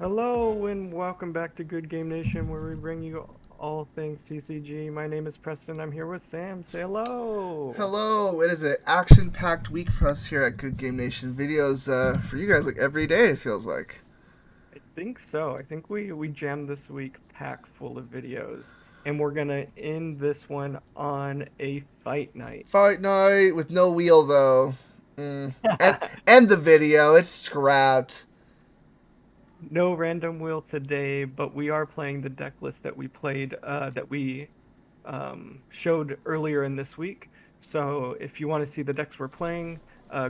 Hello and welcome back to Good Game Nation, where we bring you all things TCG. My name is Preston. I'm here with Sam. Say hello. Hello, it is an action-packed week for us here at Good Game Nation. Videos for you guys like every day, it feels like. I think so. I think we jammed this week packed full of videos, and we're gonna end this one on a fight night. Fight night with no wheel though. And the video, it's scrapped. No random wheel today, but we are playing the deck list that we played that we showed earlier in this week. So if you want to see the decks we're playing,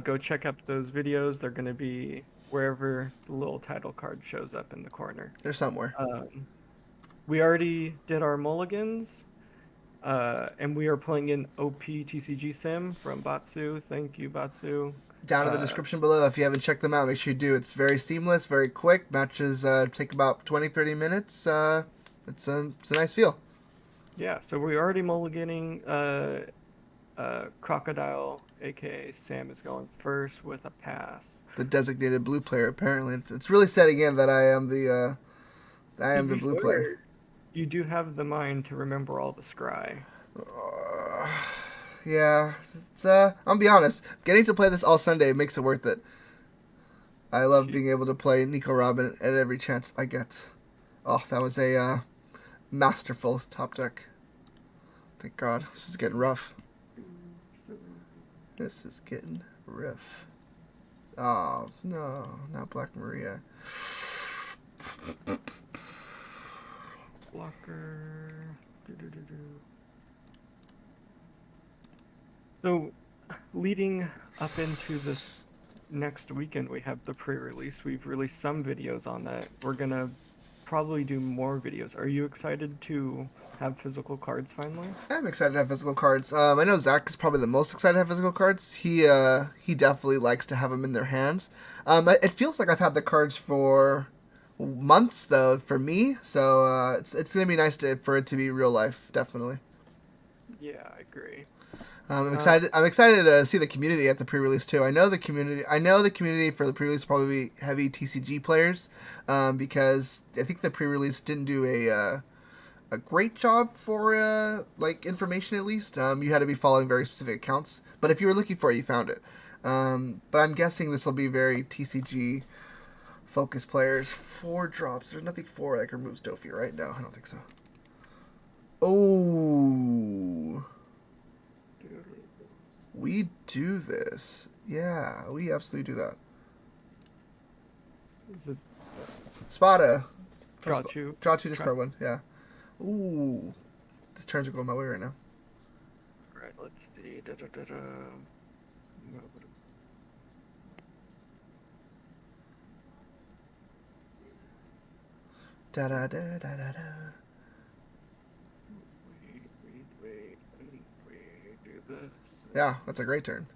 go check out those videos. They're going to be wherever the little title card shows up in the corner. They're somewhere. We already did our mulligans, and we are playing in OP TCG Sim from Batsu. Thank you, Batsu. Down in the Uh, description below, if you haven't checked them out, make sure you do. It's very seamless, very quick. Matches take about 20-30 minutes. It's a nice feel. yeah, so we're already mulliganing. Crocodile, aka Sam, is going first with a pass. The designated blue player, apparently. It's really setting in that I To am the be blue player. fair, you do have the mind to remember all the scry. Uh, yeah, I'm gonna be honest. Getting to play this all Sunday makes it worth it. I love being able to play Nico Robin at every chance I get. Oh, that was a masterful top deck. Thank God. This is getting rough. This is getting rough. Oh, no. Not Black Maria. Blocker. Do. So, leading up into this next weekend, we have the pre-release. We've released some videos on that. We're gonna probably do more videos. Are you excited to have physical cards finally? I'm excited to have physical cards. I know Zach is probably the most excited to have physical cards. He definitely likes to have them in their hands. It feels like I've had the cards for months though for me, so it's gonna be nice for it to be real life, definitely. Yeah, I agree. I'm Uh, excited. I'm excited to see the community at the pre-release too. I know the community. I know the community for the pre-release will probably be heavy TCG players, because I think the pre-release didn't do a great job for like information at least. You had to be following very specific accounts, but if you were looking for it, you found it. But I'm guessing this will be very TCG focused players. 4 drops. There's nothing for like removes Dofi, right? No, I don't think so. Oh. We do this. Yeah, we absolutely do that. is it Spada. draw two? Draw 2, discard 1. Yeah. Ooh. These turns are going my way right now. Right, let's see. Da da da da da da. Wait. We do this. Yeah, that's a great turn.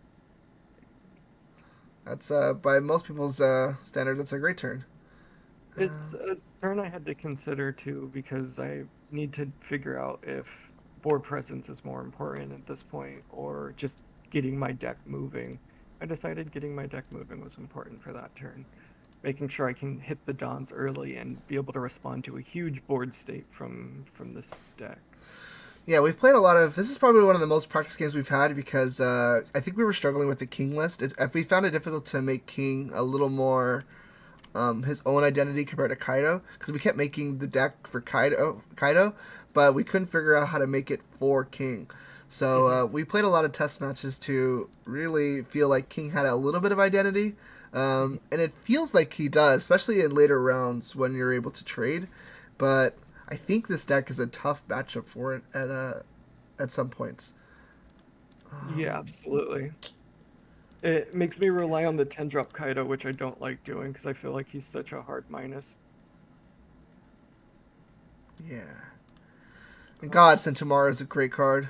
That's by most people's standards, that's a great turn. It's a turn I had to consider too because I need to figure out if board presence is more important at this point or just getting my deck moving. I decided getting my deck moving was important for that turn. Making sure I can hit the dawns early and be able to respond to a huge board state from this deck. Yeah, we've played a lot of. This is probably one of the most practice games we've had because I think we were struggling with the King list. We found it difficult to make King a little more his own identity compared to Kaido because we kept making the deck for Kaido, but we couldn't figure out how to make it for King. So we played a lot of test matches to really feel like King had a little bit of identity, and it feels like he does, especially in later rounds when you're able to trade. But I think this deck is a tough matchup for it at some points. Yeah, absolutely. It makes me rely on the 10-drop Kaido, which I don't like doing because I feel like he's such a hard minus. Yeah. And Godsend Tomorrow is a great card.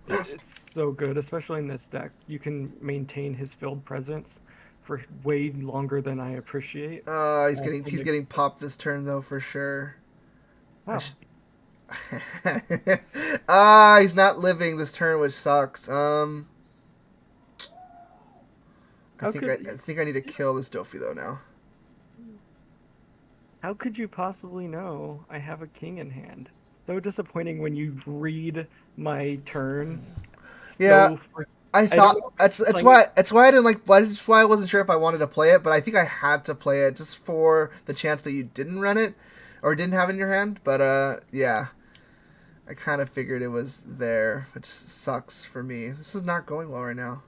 It's so good, especially in this deck. You can maintain his field presence for way longer than I appreciate. He's getting popped this turn though for sure. Wow. He's not living this turn, which sucks. How could I think I need to kill this Dofi though now. How could you possibly know I have a king in hand? So disappointing when you read my turn. Yeah, So fr- I I don't thought know if that's you're playing it. that's why I didn't like that's why I wasn't sure if I wanted to play it, but I think I had to play it just for the chance that you didn't run it or didn't have it in your hand. But yeah, I kind of figured it was there, which sucks for me. This is not going well right now.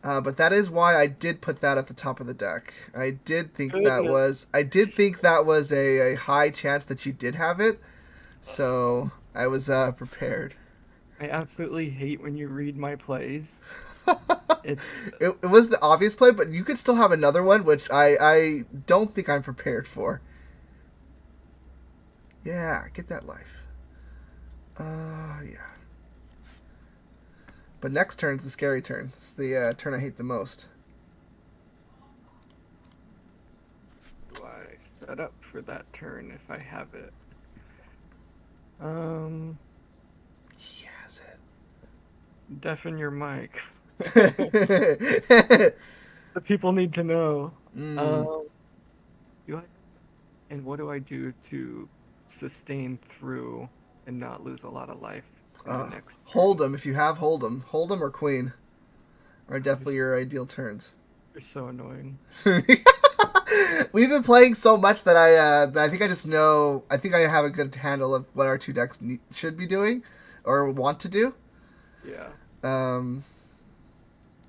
But that is why I did put that at the top of the deck. Goodness. I did think that was a high chance that you did have it, so I was prepared. I absolutely hate when you read my plays. It's It was the obvious play, but you could still have another one, which I don't think I'm prepared for. Yeah, get that life. Yeah. But next turn's the scary turn. It's the turn I hate the most. do I set up for that turn if I have it? Um, He has deafen your mic. it. The people need to know. mm, Um, do I, and what do I do to sustain through and not lose a lot of life in the next hold turn? them if you have hold them. Hold them or queen are Oh, definitely your ideal turns. you're so annoying. We've been playing so much that I think I just know. I think I have a good handle of what our two decks should be doing or want to do. Yeah. Um,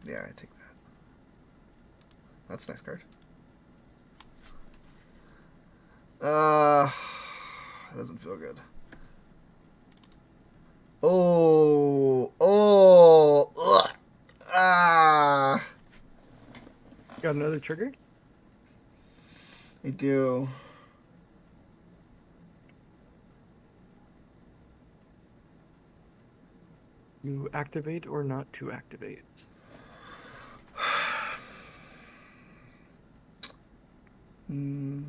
yeah, I take that. That's a nice card. That doesn't feel good. Ugh, ah, Got another trigger? I do. You activate or not to activate?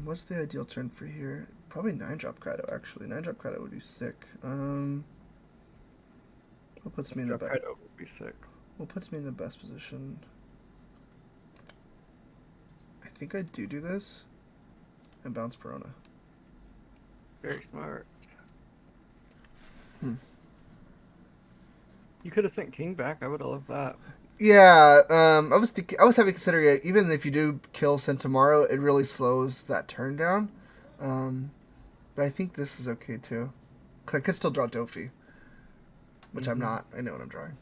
What's the ideal turn for here? Probably 9-drop Kaido, actually. 9-drop Kaido would be sick. What puts me in the Drop best? Kaido would be sick. What puts me in the best position? I think I do this and bounce Perona. Very smart. Hmm. You could have sent King back. I would have loved that. Yeah, I was heavy considering it. Even if you do kill Sentomaro, it really slows that turn down. Um, but I think this is okay too. I could still draw Dofi, which I'm Hmm. not. I know what I'm drawing.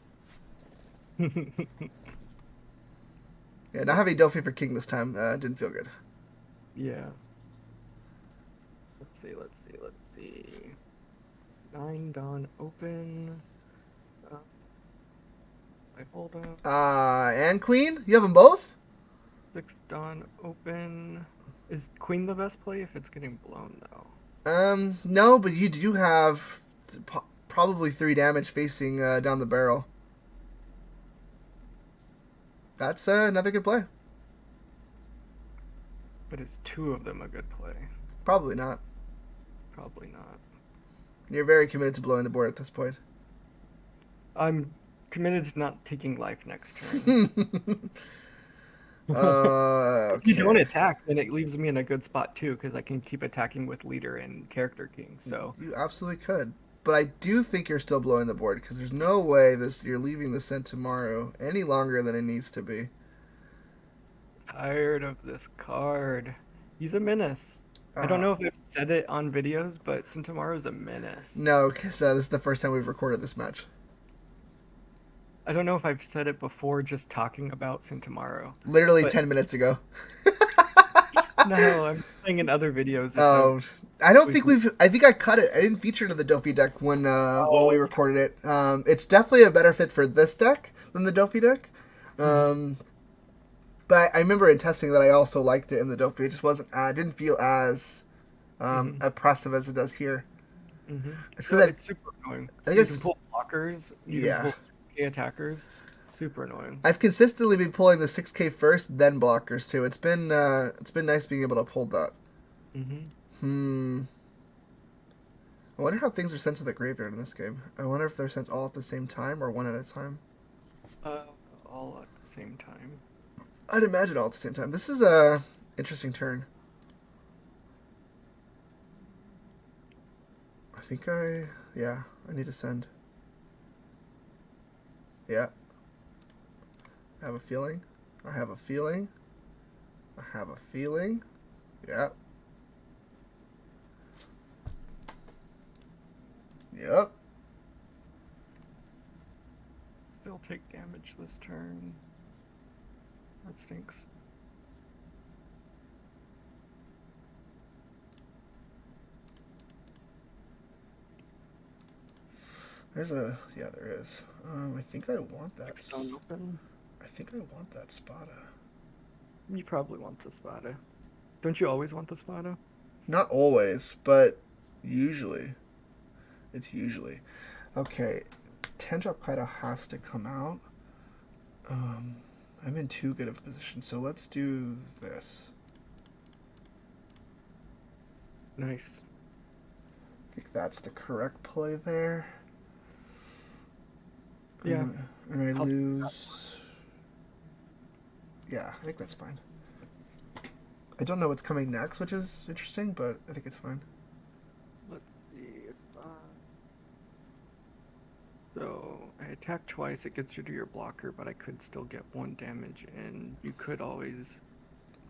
Yeah, not having Let's, Dofi for King this time didn't feel good. yeah. Let's see. 9 Dawn open. Uh, I hold up. And Queen, you have them both. 6 Dawn open. Is Queen the best play if it's getting blown though? No, but you do have probably 3 damage facing down the barrel. That's another good play. But is 2 of them a good play? Probably not. Probably not. You're very committed to blowing the board at this point. I'm committed to not taking life next turn. If you don't Okay. attack, then it leaves me in a good spot too, because I can keep attacking with leader and character king. So You absolutely could. But I do think you're still blowing the board because there's no way you're leaving the scent tomorrow any longer than it needs to be. tired of this card. He's a menace. I don't Uh, know if I've said it on videos, but Sentomaru's a menace. no, because this is the first time we've recorded this match. I don't know if I've said it before just talking about Sentomaru, Literally but 10 minutes ago. no, I'm saying in other videos if I've Oh, I don't we've think we've. I think I cut it. I didn't feature it in the Dofi deck when we oh recorded it. It's definitely a better fit for this deck than the Dofi deck. hmm Um, but I remember in testing that I also liked it in the Dofi. It just wasn't. Didn't feel as hmm oppressive as it does here. hmm It's No, because it's super annoying. I think You can it's pull blockers, you can yeah. pull 6K attackers. Super annoying. I've consistently been pulling the 6K first, then blockers too. It's been nice being able to pull that. Hmm Hmm. I wonder how things are sent to the graveyard in this game. I wonder if they're sent all at the same time or one at a time. Uh, all at the same time. I'd imagine all at the same time. This is a interesting turn. think yeah, I need to send. Yeah, I have a feeling. I have a feeling. I have a feeling. Yeah. Yep. Still take damage this turn. That stinks. Yeah, there is. I think I want that. Next on open. I think I want that Spada. You probably want the Spada. Don't you always want the Spada? Not always, but usually. It's usually. Okay, 10 drop Kaido has to come out. Um, I'm in too good of a position, so let's do this. Nice. I think that's the correct play there. Yeah. And I I'll lose. Yeah, I think that's fine. I don't know what's coming next, which is interesting, but I think it's fine. Let's see. So I attack twice, it gets rid of your blocker, but I could still get 1 damage, and you could always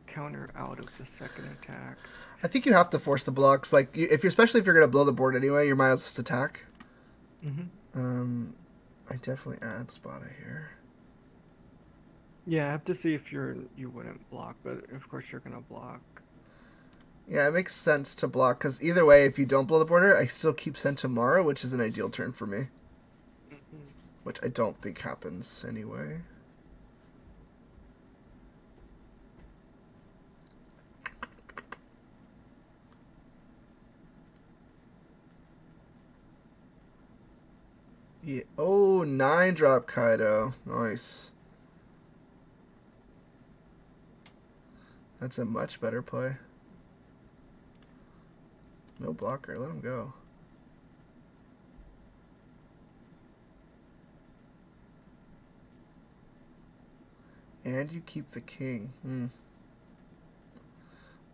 counter out of the second attack. I think you have to force the blocks. Like, if you're especially if you're gonna blow the board anyway, you might as well just attack. I definitely add Spada here. Yeah, I have to see if you wouldn't block, but of course you're gonna block. Yeah, it makes sense to block because either way, if you don't blow the border, I still keep Send tomorrow, which is an ideal turn for me. Which I don't think happens anyway. Yeah. Oh, 9 drop Kaido. Nice. That's a much better play. No blocker. Let him go. And you keep the king.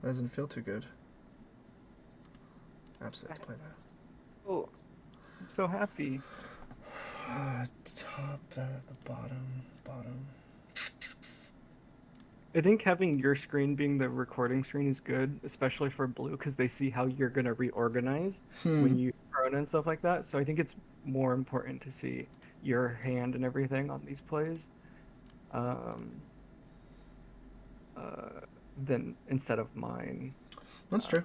Doesn't feel too good. Absolutely play that. Oh, I'm so happy. Top, that at the bottom. I think having your screen being the recording screen is good, especially for blue, because they see how you're gonna reorganize when you run and stuff like that. So I think it's more important to see your hand and everything on these plays, um, uh, than instead of mine. That's true.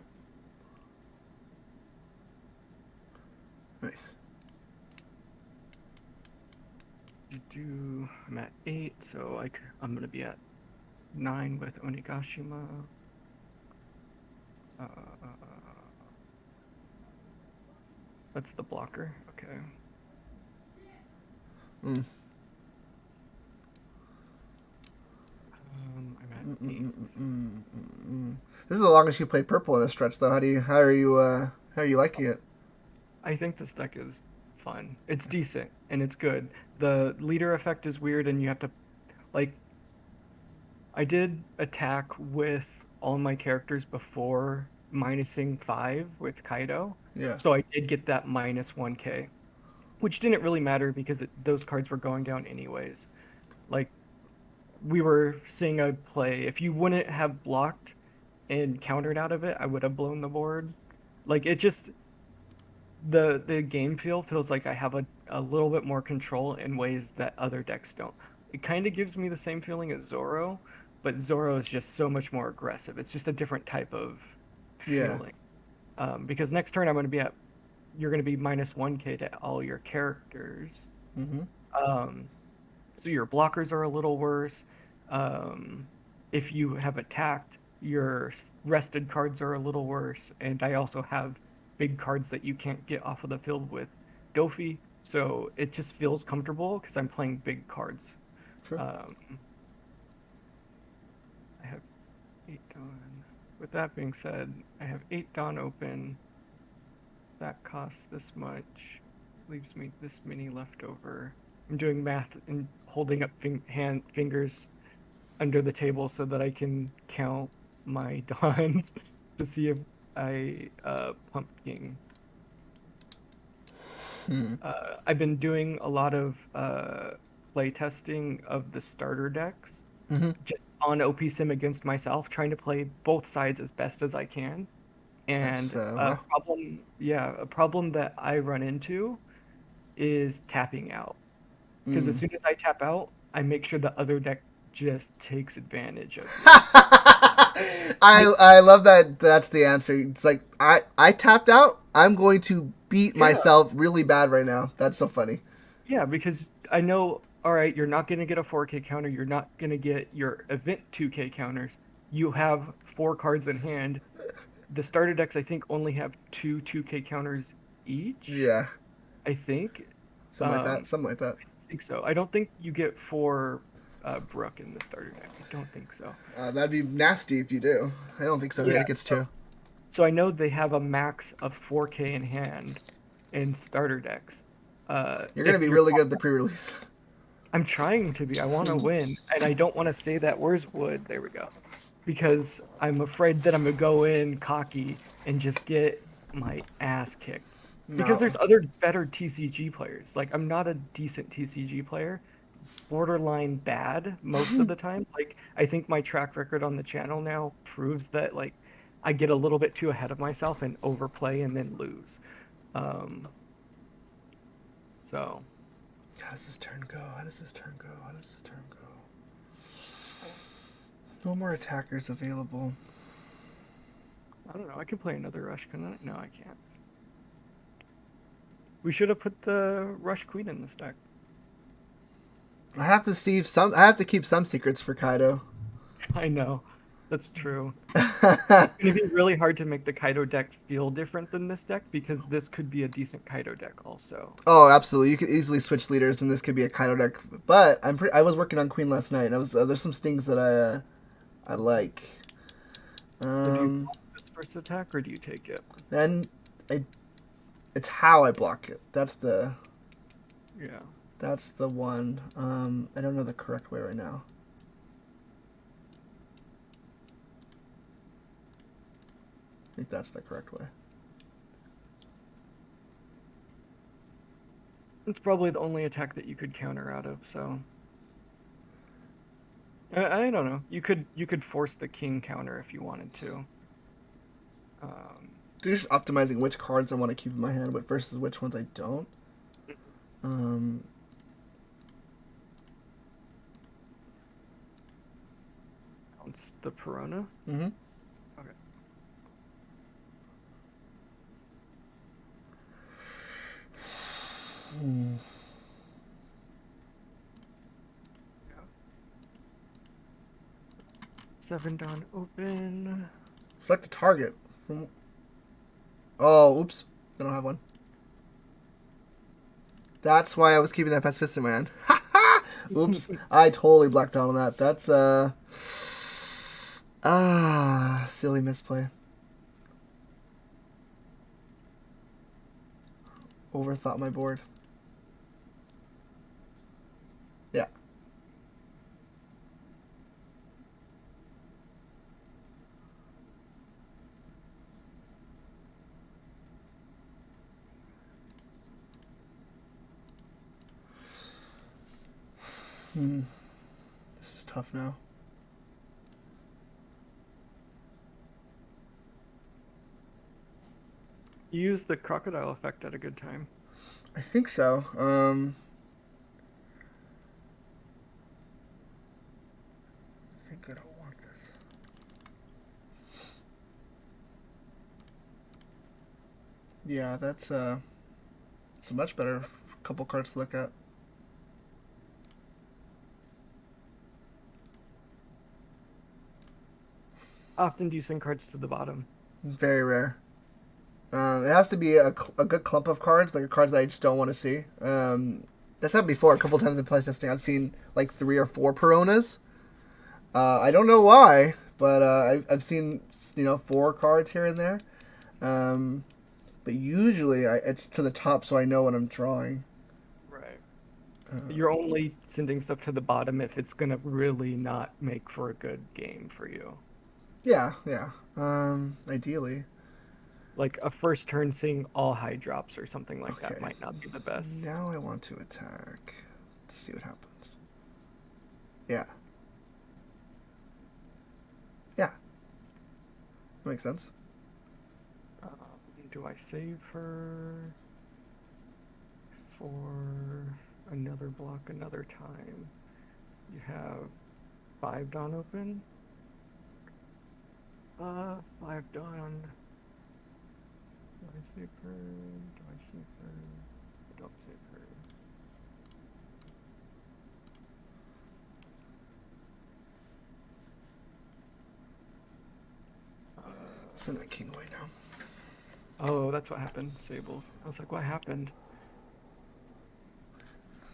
Nice. I'm at 8, so I'm gonna be at 9 with Onigashima. Uh, that's the blocker. Okay. I'm at 8. This is the longest you played purple in a stretch, though. How are you liking it? I think this deck is fun. It's decent and it's good. The leader effect is weird, and you have to like. I did attack with all my characters before minusing 5 with Kaido, Yeah. so I did get that minus 1k, which didn't really matter because those cards were going down anyways. Like we were seeing a play. If you wouldn't have blocked and countered out of it, I would have blown the board. Like it just the game feels like I have a little bit more control in ways that other decks don't. It kind of gives me the same feeling as Zoro, but Zoro is just so much more aggressive. It's just a different type of Yeah. feeling. Because next turn you're going to be minus 1k to all your characters. Um, so your blockers are a little worse. If you have attacked, your rested cards are a little worse, and I also have big cards that you can't get off of the field with Dofi, so it just feels comfortable because I'm playing big cards. Sure. I have 8 Dawn. With that being said, I have 8 Dawn open. That costs this much, leaves me this many left over. I'm doing math and holding up fingers under the table so that I can count my dawns to see if I pump king. Hmm. I've been doing a lot of play testing of the starter decks, Hmm. just on OP Sim against myself, trying to play both sides as best as I can. That's And wow. a problem that I run into is tapping out. Because as Mm. soon as I tap out, I make sure the other deck just takes advantage of me. Like, I love that. That's the answer. It's like I tapped out. I'm going to beat yeah, myself really bad right now. That's so funny. yeah, because I know, all right, you're not going to get a 4K counter. You're not going to get your event 2K counters. You have four cards in hand. The starter decks, I think, only have two 2K counters each. Yeah, I think. something like that. Um, Something like that. I think so. I don't think you get four Brook in the starter deck. I don't think so. That'd be nasty if you do. I don't think so. I Yeah. think it's two. So I know they have a max of 4K in hand in starter decks. You're gonna If be you're, really good at the pre-release. I'm trying to be. I want to win, and I don't want to say that. Where's Wood? There we go. Because I'm afraid that I'm gonna go in cocky and just get my ass kicked. Because No. there's other better TCG players. Like I'm not a decent TCG player, borderline bad most of the time. Like I think my track record on the channel now proves that like I get a little bit too ahead of myself and overplay and then lose. Um, so How does this turn go? How does this turn go? How does this turn go? No more attackers available. I don't know. I could play another Rush. Can I? No, I can't. We should have put the Rush Queen in this deck. I have to see some. I have to keep some secrets for Kaido. I know. That's true. It's going to be really hard to make the Kaido deck feel different than this deck because this could be a decent Kaido deck also. Oh, absolutely. You could easily switch leaders, and this could be a Kaido deck. But I was working on Queen last night, and I was there's some stings that I like. So do you Um, block this first attack or do you take it? then I, it's how I block it. Yeah. That's the one. I don't know the correct way right now. I think that's the correct way. It's probably the only attack that you could counter out of, so I don't know. You could force the king counter if you wanted to. Um, Just optimizing which cards I want to keep in my hand, but versus which ones I don't. Um, bounce the Perona. mm-hmm. Okay. Hmm. Yeah. Seven down open. Select a target. Oh, oops. I don't have one. That's why I was keeping that pacifist in my hand. Oops. I totally blacked out on that. That's silly misplay. Overthought my board. Yeah. This is tough now. You use the crocodile effect at a good time. I think so. I think I don't want this. Yeah, that's it's a much better couple cards to look at. Often do you send cards to the bottom? Very rare. It has to be a good clump of cards, like cards that I just don't want to see. That's happened before a couple times in playtesting. I've seen like 3 or 4 Peronas. I don't know why, but I've seen 4 cards here and there. Um, but usually it's to the top, so I know what I'm drawing. Right. Uh, You're only sending stuff to the bottom if it's gonna really not make for a good game for you. yeah, yeah. Ideally. Like a first turn seeing all high drops or something like that Okay. might not be the best. Now I want to attack to see what happens. Yeah. Yeah. That makes sense. Do I save her for another block another time? You have 5 Dawn open. 5 Dawn. Do I save her? Do I save her? I don't save her. Send that king away now. Oh, that's what happened. Sables. I was like, what happened?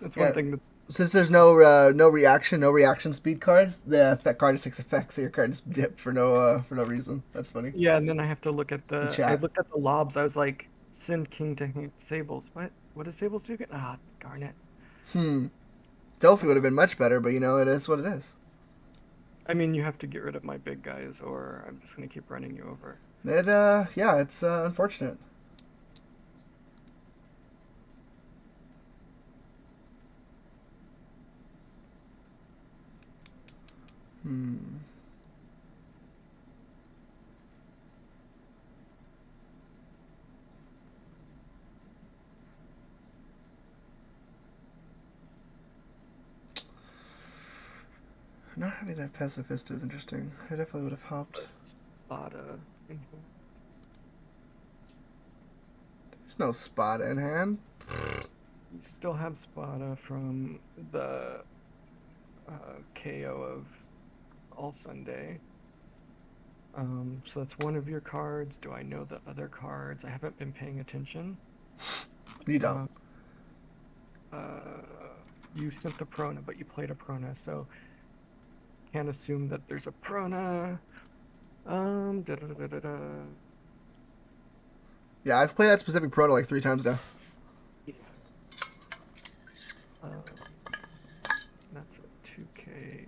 That's one Yeah. thing that. Since there's no reaction, no reaction speed cards, the effect card just takes effects, so your card just dipped for no reason. That's funny. Yeah, and then I have to look at The the. I chat. looked at the lobs. I was like, send king to Sables. What? What does Sables do again? Ah, darn it. Hmm. Delphi would have been Um, much better, but it is what it is. I mean, you have to get rid of my big guys, or I'm just gonna keep running you over. Yeah, it's unfortunate. Hmm. Not having that pacifist is interesting. I definitely would have helped. A Spada in here. There's no spot in hand. You still have Spada from the KO of All Sunday. So that's one of your cards. Do I know the other cards? I haven't been paying attention. You don't. Uh, uh, you sent the Prona, but you played a Prona, so can't assume that there's a Prona. Da, da, da, da, da. Yeah, I've played that specific proto like 3 times now. Yeah. Um, that's a 2K.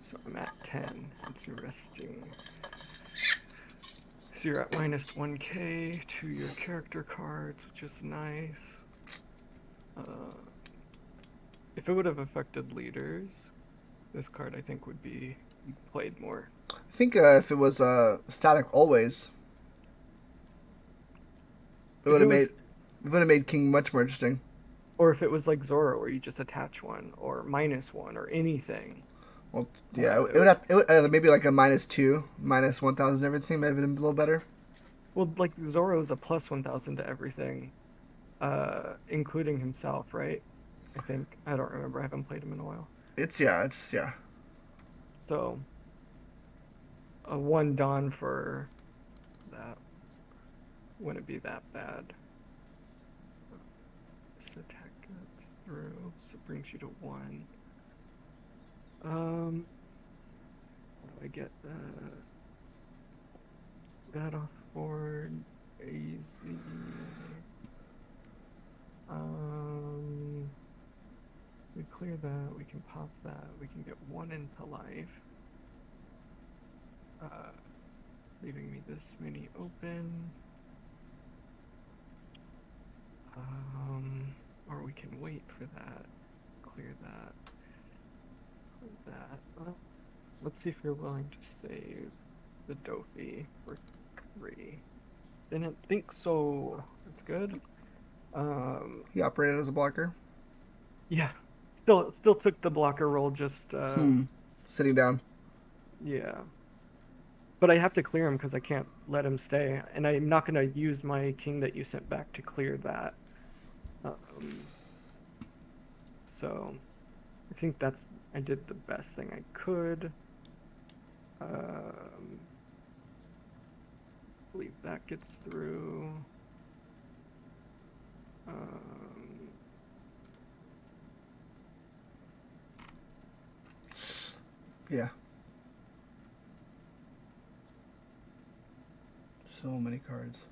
So I'm at 10. Interesting. So you're at minus 1K to your character cards, which is nice. Uh, if it would have affected leaders, this card I think would be played more. I think if it was static always, it If would it have made was, it would have made King much more interesting. or if it was like Zoro, where you just attach one, or minus one, or anything, Well, yeah, it it would would. have it would, maybe like a -2, -1,000, everything. Maybe been a little better. Well, like Zoro's a plus 1,000 to everything, including himself, right? I think I don't remember. I haven't played him in a while. It's So a 1 Dawn for that wouldn't be that bad. This attack gets through, so it brings you to 1. How do I get that off board? Easy. Um, we clear that. We can pop that. We can get 1 into life. Uh, leaving me this many open. Or we can wait for that. Clear that. Clear that. Let's see if you're willing to save the Dofi for 3. Didn't think so. That's good. Um, he operated as a blocker. yeah. Still took the blocker roll, just Sitting down. yeah. But I have to clear him because I can't let him stay. And I'm not gonna use my king that you sent back to clear that. Um, so I think I did the best thing I could. Um, believe that gets through. Um, Yeah. So many cards.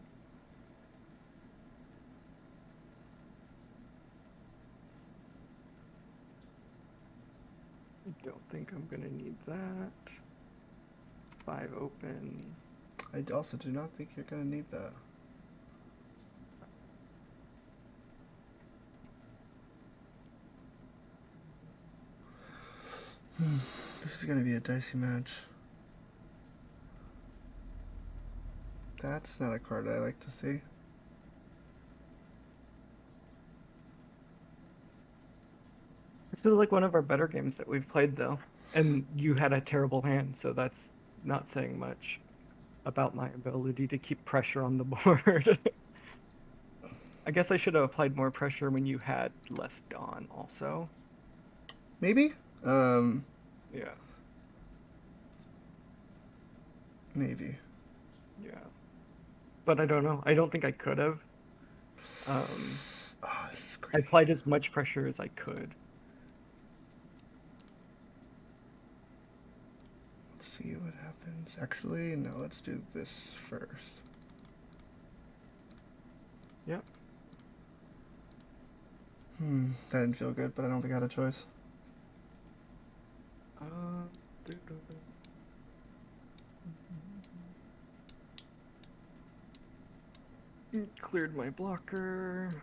I don't think I'm gonna need that. 5 open. I also do not think you're going to need that. This is going to be a dicey match. That's not a card I like to see. This feels like one of our better games that we've played, though. And you had a terrible hand, so that's not saying much about my ability to keep pressure on the board. I guess I should have applied more pressure when you had less Dawn, also. Maybe? Yeah, Maybe. yeah. But I don't know. I don't think I could have. Oh, this is I great. applied as much pressure as I could. Let's see what happens. Actually, no, let's do this first. Yep. That didn't feel good, but I don't think I had a choice. Uh, Cleared my blocker.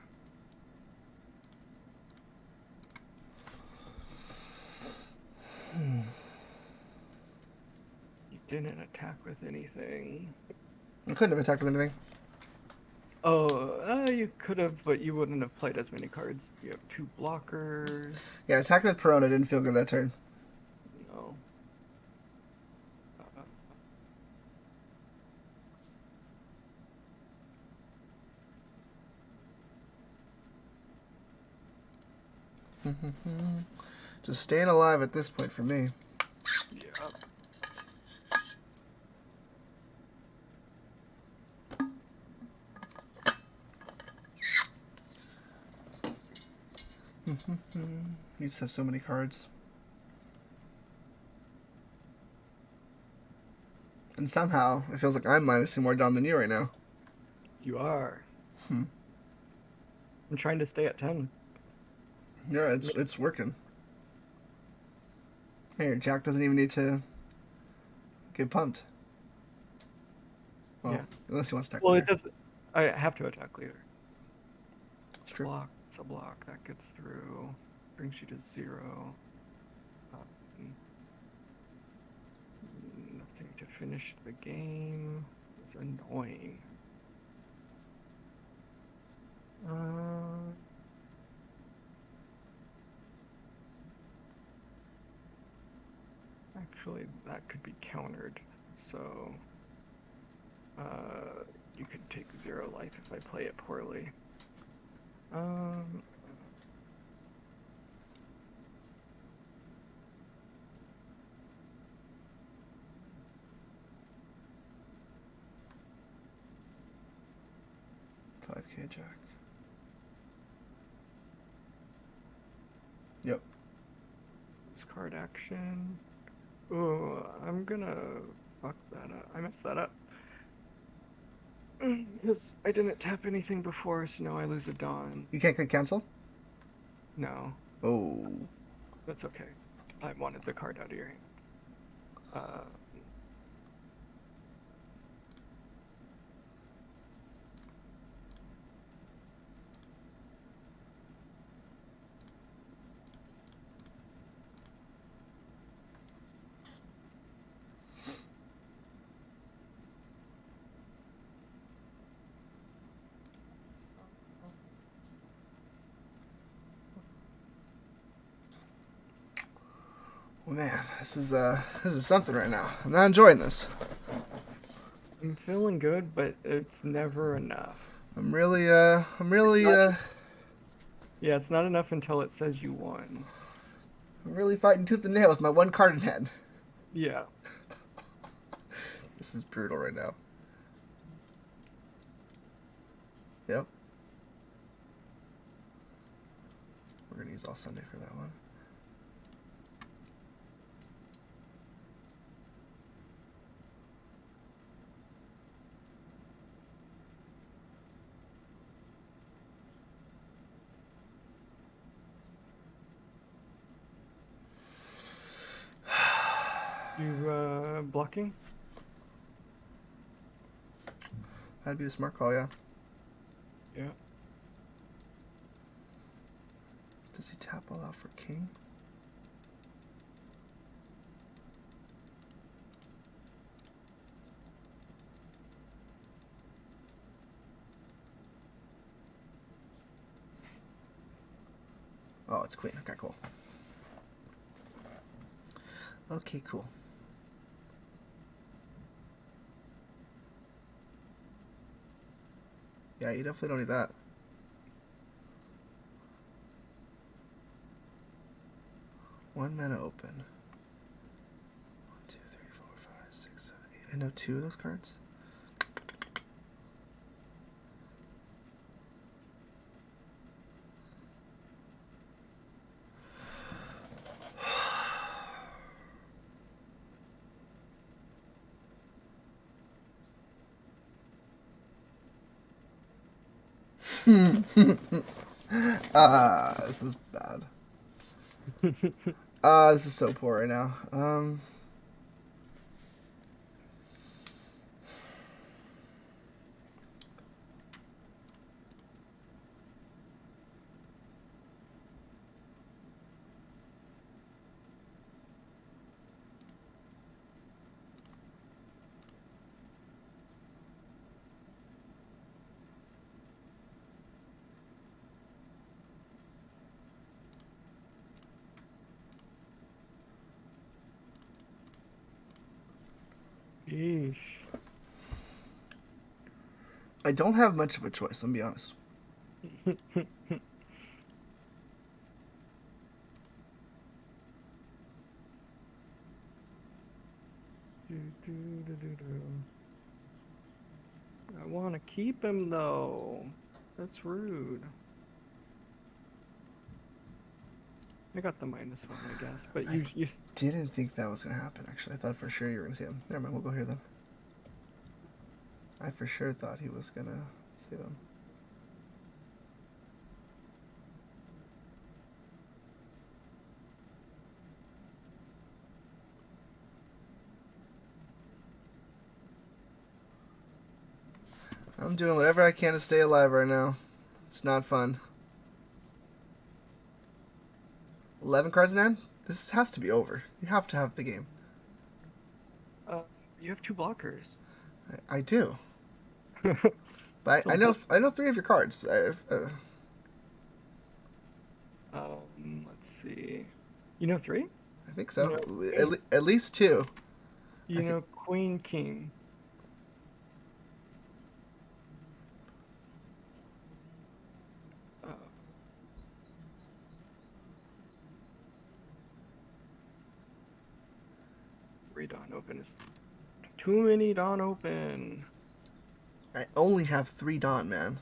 You didn't attack with anything. I couldn't have attacked with anything. Oh, you could have, but you wouldn't have played as many cards. You have 2 blockers. Yeah, attack with Perona didn't feel good that turn. No. Uh, Just staying alive at this point for me. yeah. You just have so many cards. And somehow, it feels like I'm minusing more Dom than you right now. You are. Hmm. I'm trying to stay at 10. Yeah, it's working. Hey, Jack doesn't even need to get pumped. Well, Yeah. unless he wants to attack Well, it later. doesn't. I have to attack later. It's It's a true. block. It's a block. That gets through. Brings you to 0. Um, Nothing to finish the game. It's annoying. Uh, Actually, that could be countered. So, you could take 0 life if I play it poorly. Um, 5k Jack. Yep. Discard action. Oh, I'm gonna fuck that up. I messed that up. Because I didn't tap anything before, so now I lose a Dawn. You can't click cancel? No, Oh. that's okay. I wanted the card out of your hand. Uh, Man, this is something right now. I'm not enjoying this. I'm feeling good, but it's never enough. I'm really Not, yeah, it's not enough until it says you won. I'm really fighting tooth and nail with my one card in hand. Yeah. This is brutal right now. Yep. We're gonna use all Sunday for that one. You, blocking? That'd be the smart call, yeah. Yeah. Does he tap all out for king? Oh, it's queen. Okay, cool. Okay, cool. Yeah, you definitely don't need that. One mana open. 1, 2, 3, 4, 5, 6, 7, 8. I know 2 of those cards. This is bad. This is so poor right now. Yeesh. I don't have much of a choice, let me be honest. I want to keep him though. That's rude. I got the -1, I guess, but I you didn't think that was going to happen, actually. I thought for sure you were going to see him. Never mind, we'll go here then. I for sure thought he was going to save him. I'm doing whatever I can to stay alive right now. It's not fun. 11 cards in hand? This has to be over. You have to have the game. uh you have 2 blockers. I do. But So I know 3 of your cards. let's see. You know 3? I think You so. know Queen, At least 2. I you think. know Queen King. Uh, Read on open is too many Dawn open. I only have 3 Dawn, man.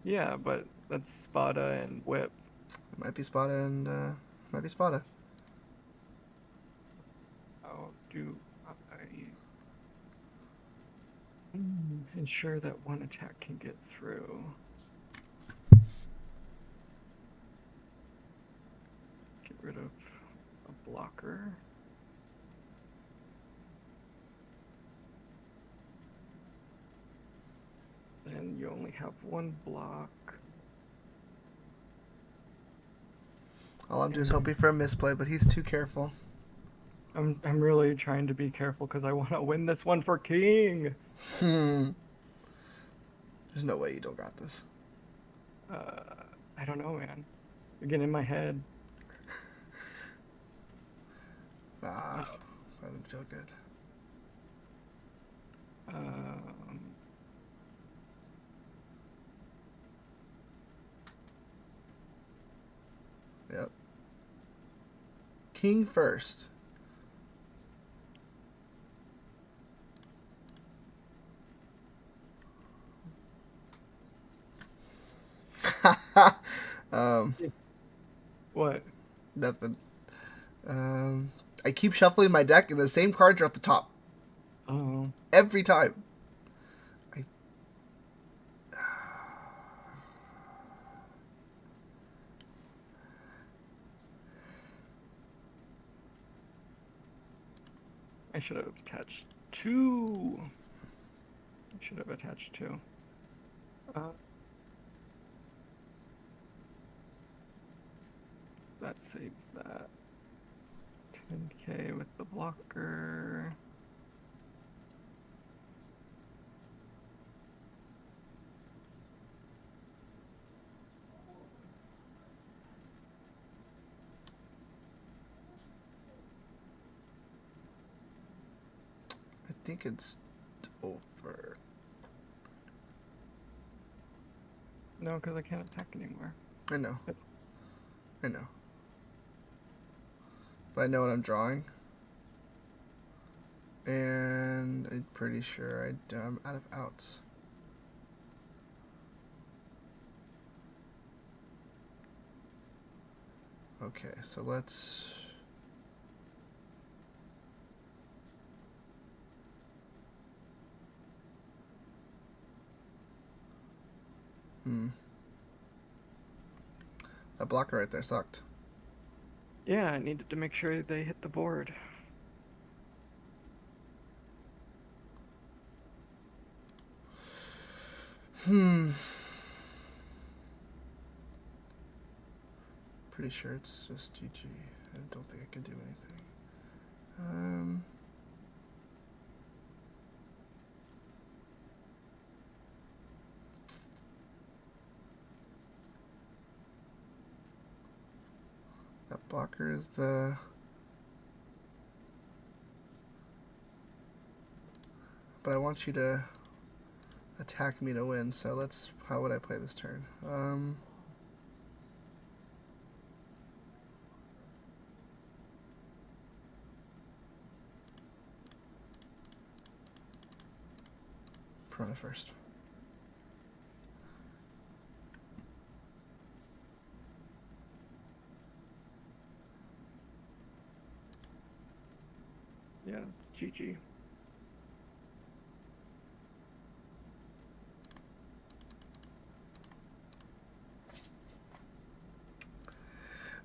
Yeah, but that's Spada and Whip. It might be Spada and might be Spada. How do I ensure that one attack can get through? Get rid of a blocker. Then you only have 1 block. All I'm doing is hoping for a misplay, but he's too careful. I'm really trying to be careful because I want to win this one for King. There's no way you don't got this. I don't know, man. You're getting in my head. Ah, Uh, that didn't feel good. um, Yep. King first. um, what? nothing. I keep shuffling my deck, and the same cards are at the top Oh, every time. I I should have attached 2. I should have attached two. Uh, that saves that. 10k with the blocker. I think it's over. No, because I can't attack anymore. I know. I know. But I know what I'm drawing. And I'm pretty sure I'm out of outs. Okay, so let's... That blocker right there sucked. Yeah, I needed to make sure they hit the board. Pretty sure it's just GG. I don't think I can do anything. That blocker is the... But I want you to attack me to win, so let's... How would I play this turn? Piranha first. Yeah, it's GG.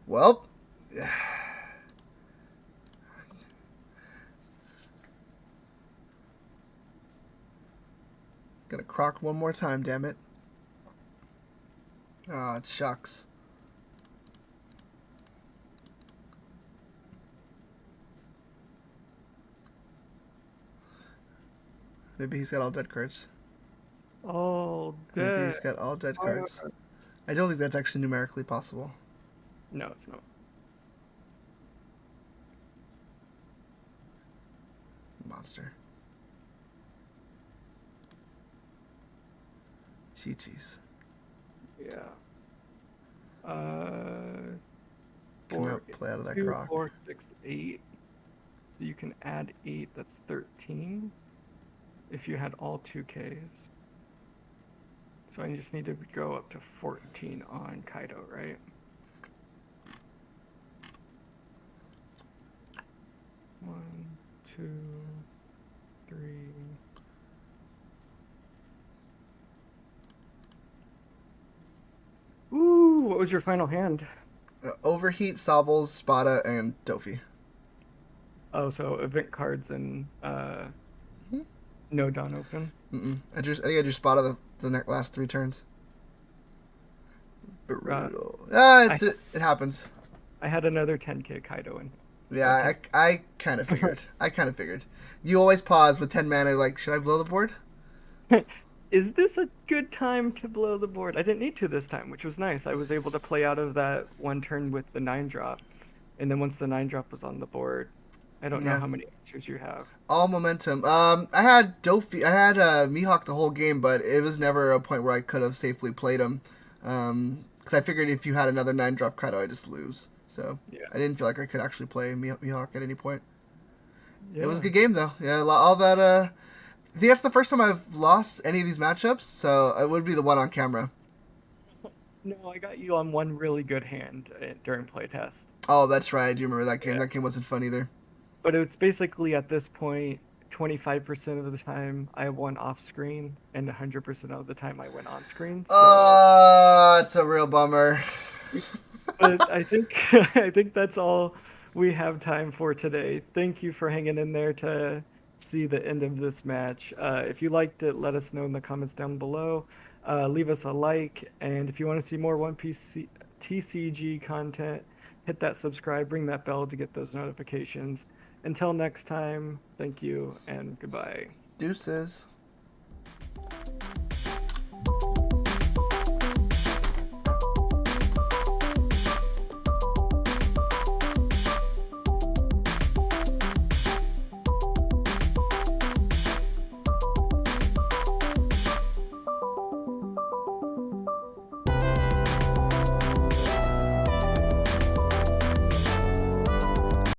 Well... Gonna croc one more time, damn it. Ah, oh, shucks. Maybe he's got all dead cards. All dead. Maybe he's got all dead cards. I don't think that's actually numerically possible. No, it's not. Monster. GG's. Yeah. Come out, play out of that 2, croc. 4, 6, 8. So you can add 8, that's 13. If you had all 2Ks. So I just need to go up to 14 on Kaido, right? One, two, three. Ooh, what was your final hand? Overheat, Sobbles, Spada, and Dofi. Oh, so event cards and no Dawn open. I think I drew Spada the last 3 turns. Brutal. It happens. I had another 10k Kaido in. Yeah, I kind of figured. I kind of figured. You always pause with 10 mana, like, should I blow the board? Is this a good time to blow the board? I didn't need to this time, which was nice. I was able to play out of that one turn with the 9-drop. And then once the 9-drop was on the board, I don't know how many answers you have. All momentum. I had Dofi. I had Mihawk the whole game, but it was never a point where I could have safely played him. Because I figured if you had another 9-drop Kaido, I'd just lose. So yeah. I didn't feel like I could actually play Mihawk at any point. Yeah. It was a good game, though. Yeah, all that... I think that's the first time I've lost any of these matchups, so it would be the one on camera. No, I got you on one really good hand during playtest. Oh, that's right. I do remember that game. Yeah. That game wasn't fun either. But it was basically at this point, 25% of the time I won off screen, and 100% of the time I went on screen. So... Oh, it's a real bummer. But I think that's all we have time for today. Thank you for hanging in there to see the end of this match. If you liked it, let us know in the comments down below. Leave us a like, and if you want to see more One Piece TCG content, hit that subscribe, ring that bell to get those notifications. Until next time, thank you and goodbye. Deuces.